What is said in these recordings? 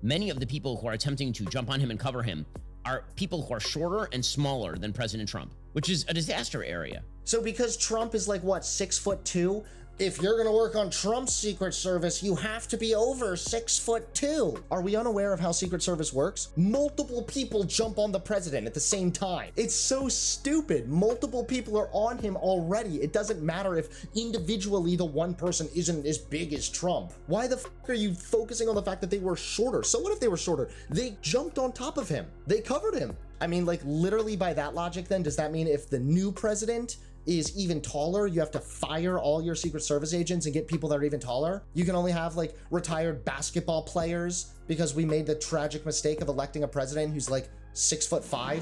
Many of the people who are attempting to jump on him and cover him are people who are shorter and smaller than President Trump, which is a disaster area. So because Trump is like, what, 6'2"? If you're gonna work on Trump's Secret Service, you have to be over 6'2". Are we unaware of how Secret Service works? Multiple people jump on the president at the same time. It's so stupid. Multiple people are on him already. It doesn't matter if individually the one person isn't as big as Trump. Why the f are you focusing on the fact that they were shorter? So what if they were shorter? They jumped on top of him. They covered him. I mean, like, literally by that logic then, does that mean if the new president is even taller, you have to fire all your Secret Service agents and get people that are even taller? You can only have like retired basketball players because we made the tragic mistake of electing a president who's like 6'5".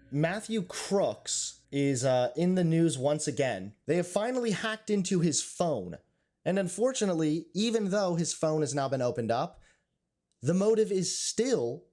Matthew Crooks is in the news once again. They have finally hacked into his phone. And unfortunately, even though his phone has now been opened up, the motive is still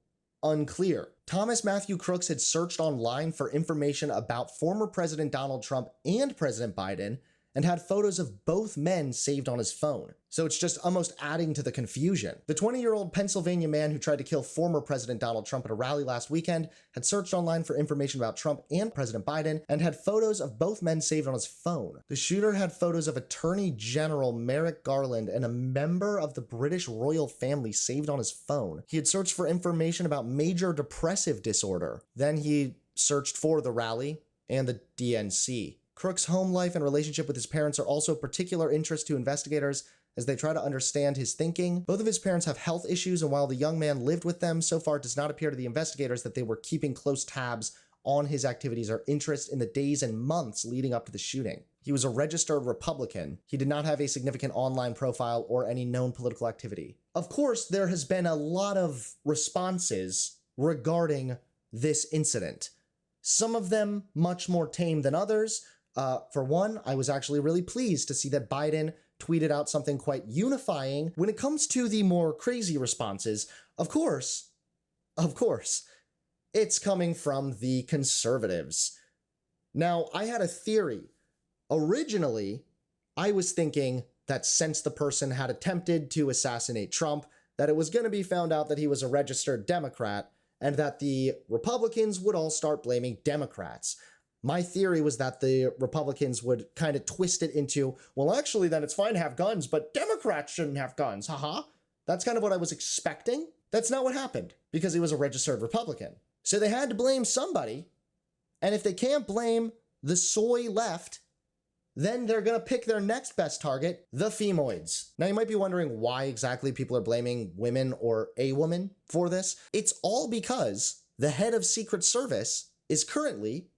unclear. Thomas Matthew Crooks had searched online for information about former President Donald Trump and President Biden and had photos of both men saved on his phone. So it's just almost adding to the confusion. The 20-year-old Pennsylvania man who tried to kill former President Donald Trump at a rally last weekend had searched online for information about Trump and President Biden and had photos of both men saved on his phone. The shooter had photos of Attorney General Merrick Garland and a member of the British royal family saved on his phone. He had searched for information about major depressive disorder. Then he searched for the rally and the DNC. Crook's home life and relationship with his parents are also of particular interest to investigators as they try to understand his thinking. Both of his parents have health issues, and while the young man lived with them, so far it does not appear to the investigators that they were keeping close tabs on his activities or interest in the days and months leading up to the shooting. He was a registered Republican. He did not have a significant online profile or any known political activity. Of course, there has been a lot of responses regarding this incident. Some of them much more tame than others. For one, I was actually really pleased to see that Biden tweeted out something quite unifying. When it comes to the more crazy responses, of course, it's coming from the conservatives. Now, I had a theory. Originally, I was thinking that since the person had attempted to assassinate Trump, that it was going to be found out that he was a registered Democrat and that the Republicans would all start blaming Democrats. My theory was that the Republicans would kind of twist it into, well, actually, then it's fine to have guns, but Democrats shouldn't have guns, haha. That's kind of what I was expecting. That's not what happened, because he was a registered Republican. So they had to blame somebody, and if they can't blame the soy left, then they're going to pick their next best target, the femoids. Now, you might be wondering why exactly people are blaming women or a woman for this. It's all because the head of Secret Service is currently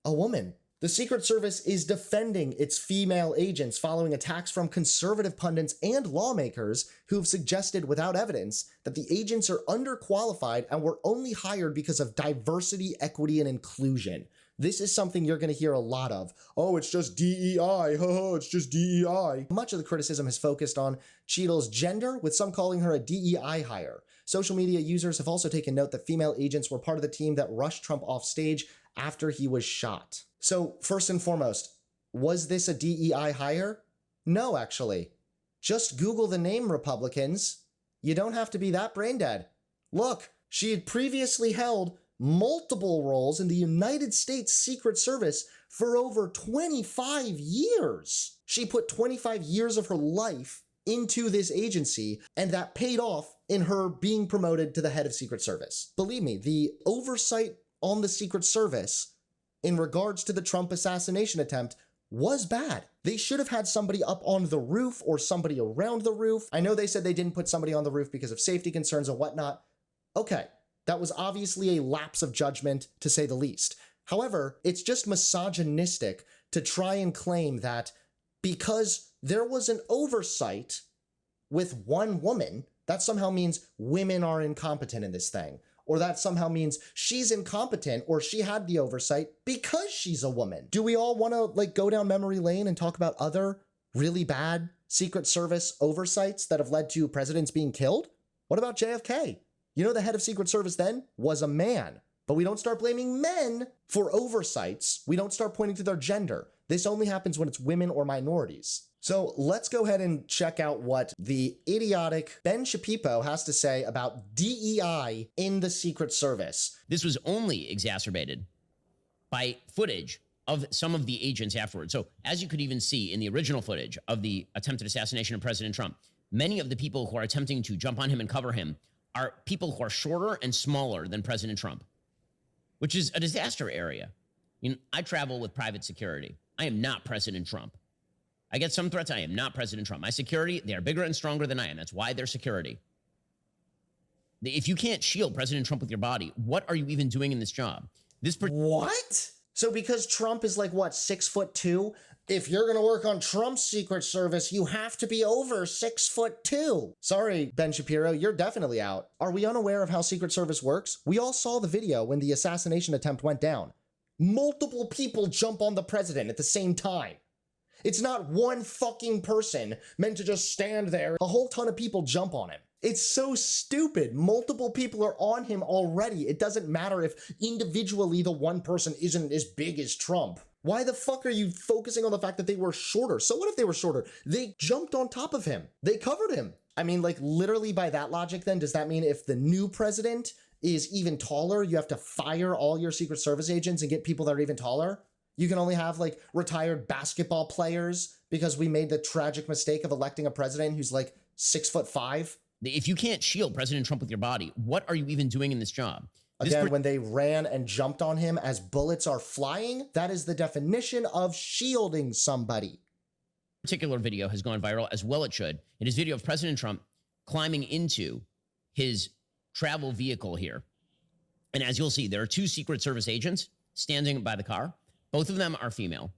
a woman. The Secret Service is defending its female agents following attacks from conservative pundits and lawmakers who have suggested without evidence that the agents are underqualified and were only hired because of diversity, equity, and inclusion. This is something you're going to hear a lot of. Oh, it's just DEI. It's just DEI. Much of the criticism has focused on Cheadle's gender, with some calling her a DEI hire. Social media users have also taken note that female agents were part of the team that rushed Trump off stage after he was shot. So first and foremost, was this a DEI hire? No, actually. Just Google the name Republicans. You don't have to be that brain dead. Look, she had previously held multiple roles in the United States Secret Service for over 25 years. She put 25 years of her life into this agency, and that paid off in her being promoted to the head of Secret Service. Believe me, the oversight on the Secret Service in regards to the Trump assassination attempt was bad. They should have had somebody up on the roof or somebody around the roof. I know they said they didn't put somebody on the roof because of safety concerns and whatnot. Okay, that was obviously a lapse of judgment, to say the least. However, it's just misogynistic to try and claim that because there was an oversight with one woman, that somehow means women are incompetent in this thing. Or that somehow means she's incompetent or she had the oversight because she's a woman. Do we all want to go down memory lane and talk about other really bad Secret Service oversights that have led to presidents being killed? What about JFK? You know, the head of Secret Service then was a man. But we don't start blaming men for oversights. We don't start pointing to their gender. This only happens when it's women or minorities. So let's go ahead and check out what the idiotic Ben Shapiro has to say about DEI in the Secret Service. This was only exacerbated by footage of some of the agents afterwards. So as you could even see in the original footage of the attempted assassination of President Trump, many of the people who are attempting to jump on him and cover him are people who are shorter and smaller than President Trump, which is a disaster area. I travel with private security. I am not President Trump. I get some threats. I am not President Trump. My security, they are bigger and stronger than I am. That's why they're security. If you can't shield President Trump with your body, what are you even doing in this job? What? So because Trump is like, what, 6'2"? If you're going to work on Trump's Secret Service, you have to be over 6'2". Sorry, Ben Shapiro, you're definitely out. Are we unaware of how Secret Service works? We all saw the video when the assassination attempt went down. Multiple people jump on the president at the same time. It's not one fucking person meant to just stand there. A whole ton of people jump on him. It's so stupid. Multiple people are on him already. It doesn't matter if individually the one person isn't as big as Trump. Why the fuck are you focusing on the fact that they were shorter? So what if they were shorter? They jumped on top of him. They covered him. I mean, like, literally by that logic then, does that mean if the new president is even taller, you have to fire all your Secret Service agents and get people that are even taller? You can only have like retired basketball players because we made the tragic mistake of electing a president who's like 6'5". If you can't shield President Trump with your body, what are you even doing in this job? Again, when they ran and jumped on him as bullets are flying, that is the definition of shielding somebody. Particular video has gone viral, as well it should. It is video of President Trump climbing into his travel vehicle here. And as you'll see, there are two Secret Service agents standing by the car. Both of them are female.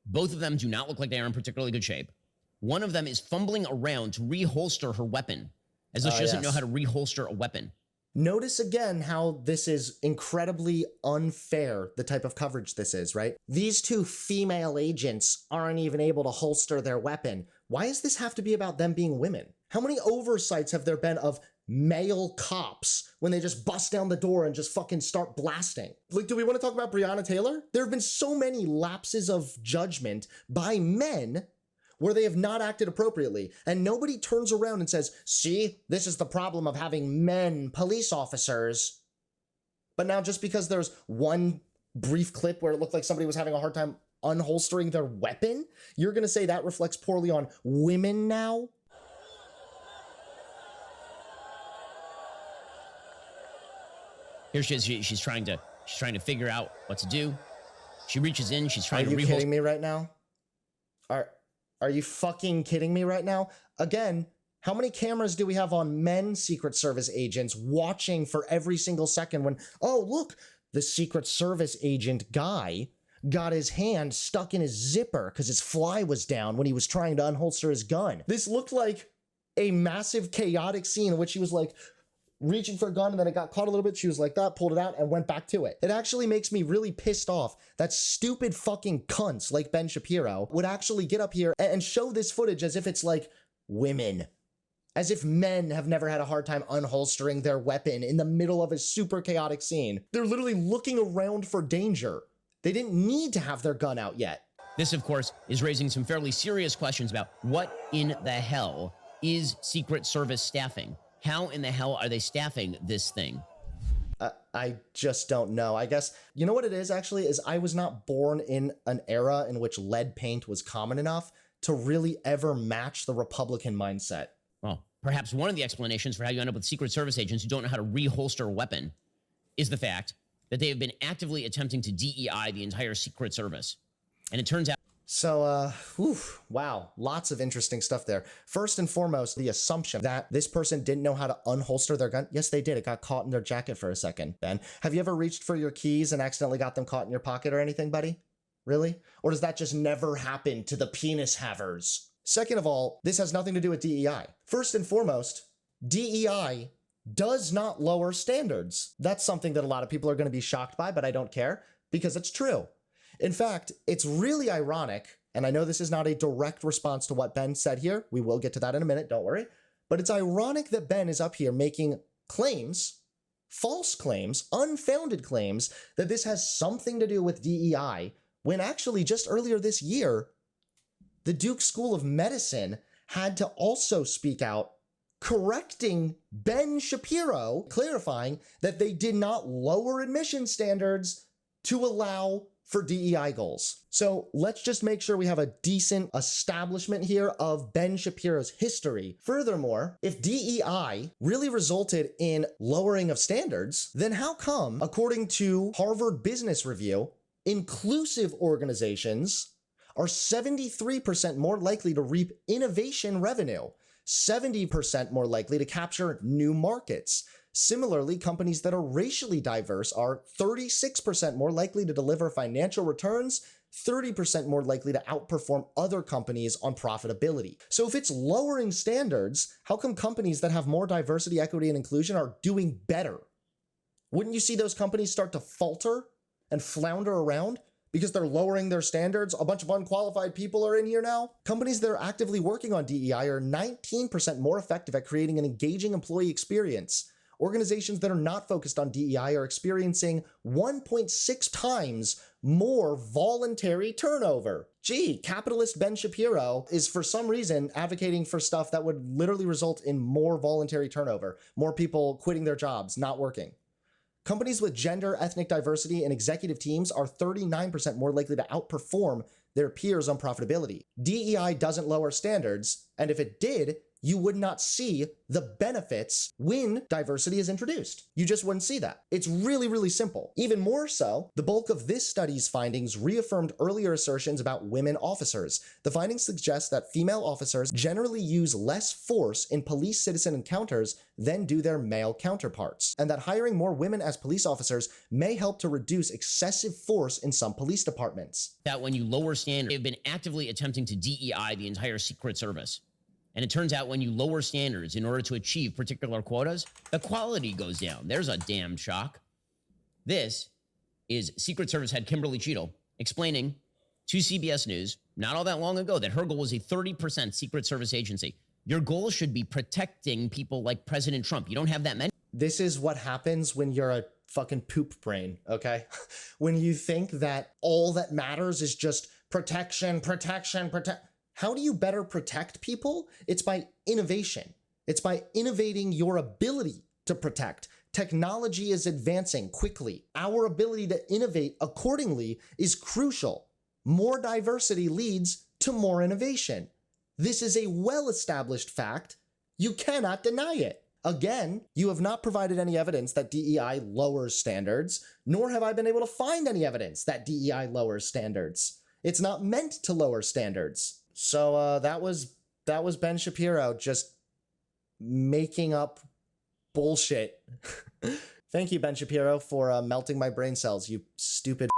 Both of them do not look like they are in particularly good shape. One of them is fumbling around to reholster her weapon, as though she doesn't know how to reholster a weapon. Notice again how this is incredibly unfair, the type of coverage this is, right? These two female agents aren't even able to holster their weapon. Why does this have to be about them being women? How many oversights have there been of male cops when they just bust down the door and just fucking start blasting? Like, do we want to talk about Breonna Taylor? There have been so many lapses of judgment by men where they have not acted appropriately, and nobody turns around and says, see, this is the problem of having men police officers. But now just because there's one brief clip where it looked like somebody was having a hard time unholstering their weapon, you're gonna say that reflects poorly on women now? Here she is. She's trying to figure out what to do. She reaches in. She's trying to. Are you kidding me right now? Are you fucking kidding me right now? Again, how many cameras do we have on men Secret Service agents watching for every single second when, oh, look, the Secret Service agent guy got his hand stuck in his zipper because his fly was down when he was trying to unholster his gun. This looked like a massive chaotic scene in which he was like reaching for a gun and then it got caught a little bit. She was like that, pulled it out and went back to it. It actually makes me really pissed off that stupid fucking cunts like Ben Shapiro would actually get up here and show this footage as if it's like women. As if men have never had a hard time unholstering their weapon in the middle of a super chaotic scene. They're literally looking around for danger. They didn't need to have their gun out yet. This, of course, is raising some fairly serious questions about what in the hell is Secret Service staffing? How in the hell are they staffing this thing? I just don't know. I guess, you know what it is actually, is I was not born in an era in which lead paint was common enough to really ever match the Republican mindset. Well, perhaps one of the explanations for how you end up with Secret Service agents who don't know how to reholster a weapon is the fact that they have been actively attempting to DEI the entire Secret Service. And it turns out. So, wow, lots of interesting stuff there. First and foremost, the assumption that this person didn't know how to unholster their gun. Yes, they did. It got caught in their jacket for a second. Ben, have you ever reached for your keys and accidentally got them caught in your pocket or anything, buddy? Really? Or does that just never happen to the penis havers? Second of all, this has nothing to do with DEI. First and foremost, DEI does not lower standards. That's something that a lot of people are going to be shocked by, but I don't care because it's true. In fact, it's really ironic, and I know this is not a direct response to what Ben said here. We will get to that in a minute, don't worry. But it's ironic that Ben is up here making claims, false claims, unfounded claims, that this has something to do with DEI, when actually just earlier this year, the Duke School of Medicine had to also speak out, correcting Ben Shapiro, clarifying that they did not lower admission standards to allow for DEI goals. So let's just make sure we have a decent establishment here of Ben Shapiro's history. Furthermore, if DEI really resulted in lowering of standards, then how come, according to Harvard Business Review, inclusive organizations are 73% more likely to reap innovation revenue, 70% more likely to capture new markets? Similarly, companies that are racially diverse are 36% more likely to deliver financial returns, 30% more likely to outperform other companies on profitability. So if it's lowering standards, how come companies that have more diversity, equity, and inclusion are doing better? Wouldn't you see those companies start to falter and flounder around because they're lowering their standards? A bunch of unqualified people are in here now. Companies that are actively working on DEI are 19% more effective at creating an engaging employee experience. Organizations that are not focused on DEI are experiencing 1.6 times more voluntary turnover. Gee, capitalist Ben Shapiro is for some reason advocating for stuff that would literally result in more voluntary turnover, more people quitting their jobs, not working. Companies with gender, ethnic diversity, and executive teams are 39% more likely to outperform their peers on profitability. DEI doesn't lower standards, and if it did, you would not see the benefits when diversity is introduced. You just wouldn't see that. It's really, really simple. Even more so, the bulk of this study's findings reaffirmed earlier assertions about women officers. The findings suggest that female officers generally use less force in police-citizen encounters than do their male counterparts, and that hiring more women as police officers may help to reduce excessive force in some police departments. That when you lower standards, they've been actively attempting to DEI the entire Secret Service. And it turns out when you lower standards in order to achieve particular quotas, the quality goes down. There's a damn shock. This is Secret Service head Kimberly Cheadle explaining to CBS News not all that long ago that her goal was a 30% Secret Service agency. Your goal should be protecting people like President Trump. You don't have that many. This is what happens when you're a fucking poop brain, okay? When you think that all that matters is just protection. How do you better protect people? It's by innovation. It's by innovating your ability to protect. Technology is advancing quickly. Our ability to innovate accordingly is crucial. More diversity leads to more innovation. This is a well-established fact. You cannot deny it. Again, you have not provided any evidence that DEI lowers standards, nor have I been able to find any evidence that DEI lowers standards. It's not meant to lower standards. So that was Ben Shapiro just making up bullshit. Thank you, Ben Shapiro, for melting my brain cells, you stupid